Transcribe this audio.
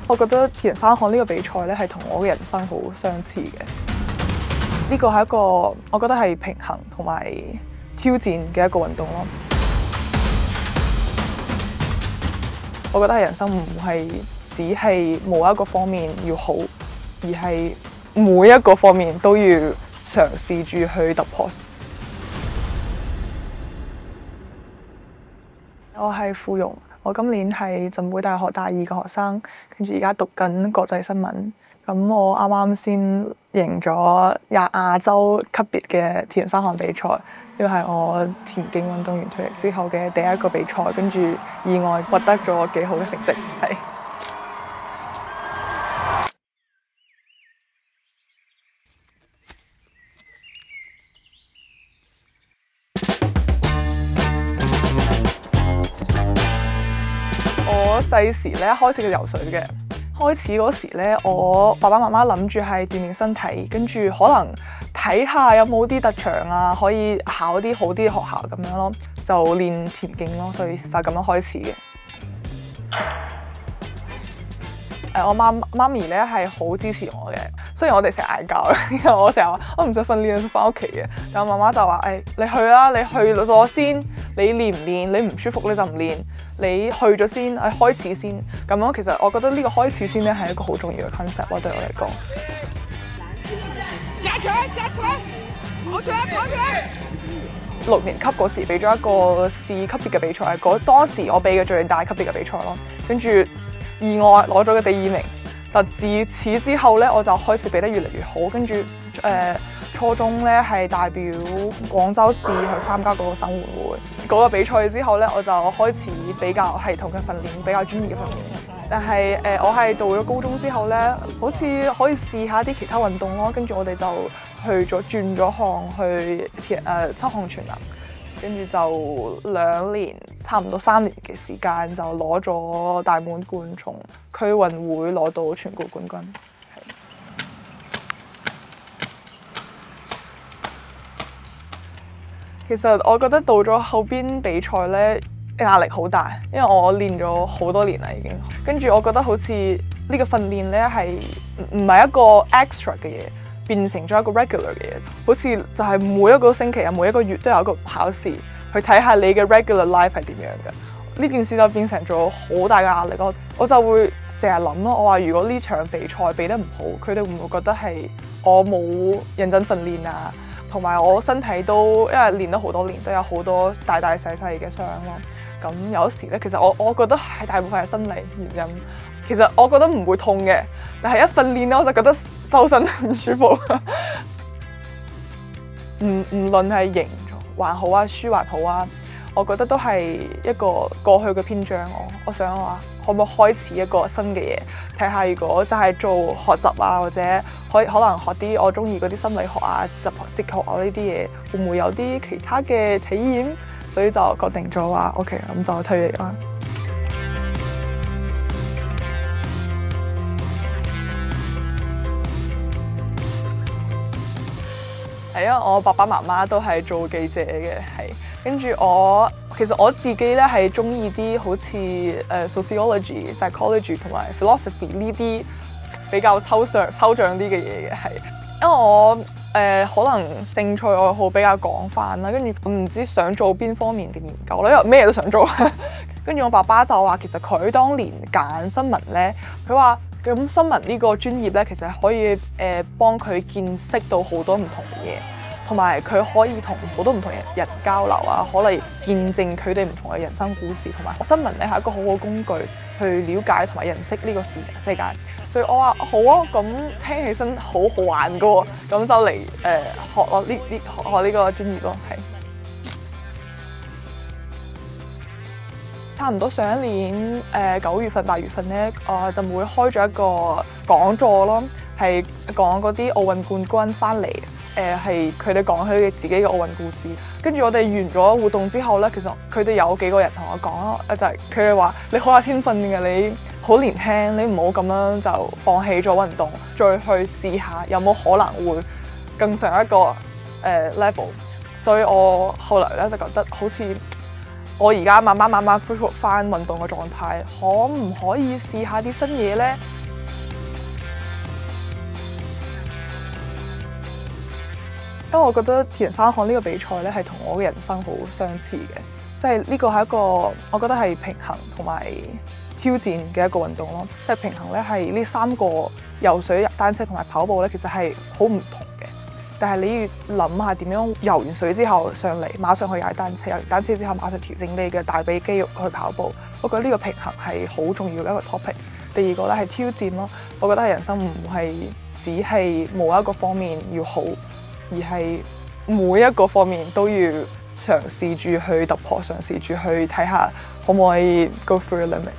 我覺得鐵人三項呢個比賽咧係同我嘅人生好相似嘅。呢個係一個我覺得係平衡同埋挑戰嘅一個運動咯。我覺得係人生唔係只係某一個方面要好，而係每一個方面都要嘗試住去突破。我係傅蓉，我今年係浸會大學大二嘅學生，跟住而家讀緊國際新聞。咁我啱啱先贏咗亞洲級別嘅鐵人三項比賽，呢個係我田徑運動員退役之後嘅第一個比賽，跟住意外獲得咗幾好嘅成績，係。我細時咧開始嘅游水嘅。開始嗰時咧，我爸爸媽媽諗住係鍛鍊身體，跟住可能睇下有冇啲特長啊，可以考啲好啲嘅學校咁樣咯，就練田徑咯，所以就咁樣開始嘅。我媽咪咧係好支持我嘅，雖然我哋成日嗌交，因為我成日話我唔想訓練，想翻屋企嘅。但我媽媽就話：你去啦，你去咗先，你練唔練？你唔舒服你就唔練，你去咗先，開始先。咁樣其實我覺得呢個開始先咧係一個好重要嘅 concept 咯，對我嚟講。加拳，加拳，跑拳，跑拳。6年級嗰時俾咗一個市級別嘅比賽，當時我俾嘅最大級別嘅比賽咯，跟住意外攞咗個第2名。就自此之後咧，我就開始比得越嚟越好，跟住初中咧係代表廣州市去參加嗰個省運會嗰個比賽之後咧，我就開始比較系統嘅訓練，比較專業嘅訓練。但係我係到咗高中之後咧，好似可以試下啲其他運動咯，跟住我哋就轉咗項去7項全能。跟住就2年，差唔多3年嘅時間就攞咗大滿貫，從區運會攞到全國冠軍。其實我覺得到咗後邊比賽咧，壓力好大，因為我練咗好多年啦已經。跟住我覺得好似呢個訓練咧係唔係一個 extra 嘅嘢，變成咗一個 regular 嘅嘢，好似就係每一個星期啊，每一個月都有一個考試，去睇下你嘅 regular life 係點樣嘅。呢件事就變成咗好大嘅壓力咯。我就會成日諗咯，我話如果呢場比賽比得唔好，佢哋會唔會覺得係我冇認真訓練啊？同埋我身體都因為練咗好多年，都有好多大大細細嘅傷咯。咁有時咧，其實我覺得係大部分係生理原因。其實我覺得唔會痛嘅，但係一訓練咧，我就覺得周身唔舒服。唔論係贏還好啊，輸還好啊，我覺得都係一個過去嘅篇章。我想話可唔可以開始一個新嘅嘢，睇下如果就係做學習啊，或者可能學啲我中意嗰啲心理學啊、哲學啊呢啲嘢，會唔會有啲其他嘅體驗？所以就決定咗話 OK， 咁就退役啦。係因為我爸爸媽媽都係做記者嘅，係跟住其實我自己咧係中意啲好似sociology、psychology 同埋 philosophy 呢啲比較抽象啲嘅嘢嘅，係因為我可能興趣愛好比較廣泛啦，跟住唔知想做邊方面嘅研究啦，因為咩都想做。跟住我爸爸就話，其實佢當年揀新聞咧，佢話咁新聞呢個專業咧，其實可以幫佢見識到好多唔同嘅嘢，同埋佢可以同好多唔同人交流啊，可能見證佢哋唔同嘅人生故事，同埋新聞咧係一個好好工具去了解同埋認識呢個世界。所以我話好啊，咁聽起身好好玩噶喎，咁就嚟學我學呢個專業咯，係。差唔多上一年9月份、8月份咧，就會開咗一個講座咯，係講嗰啲奧運冠軍翻嚟，係佢哋講佢哋自己嘅奧運故事。跟住我哋完咗活動之後咧，其實佢哋有幾個人同我講咯，就係佢哋話你好有天分嘅，你好年輕，你唔好咁樣就放棄咗運動，再去試下有冇可能會更上一個level。所以我後來咧就覺得好似我而家慢慢恢復翻運動嘅狀態，可唔可以試下啲新嘢呢？因為我覺得鐵人三項呢個比賽咧係同我嘅人生好相似嘅，即係呢個係一個我覺得係平衡同埋挑戰嘅一個運動咯。即係平衡咧係呢3個游水、單車同埋跑步咧，其實係好唔同嘅。但係你要諗下點樣游完水之後上嚟，馬上去踩單車，游完單車之後馬上調整你嘅大髀肌肉去跑步。我覺得呢個平衡係好重要嘅一個 topic。第二個咧係挑戰咯，我覺得人生唔係只係某一個方面要好，而係每一個方面都要嘗試住去突破，嘗試住去睇下可唔可以 go through the limit。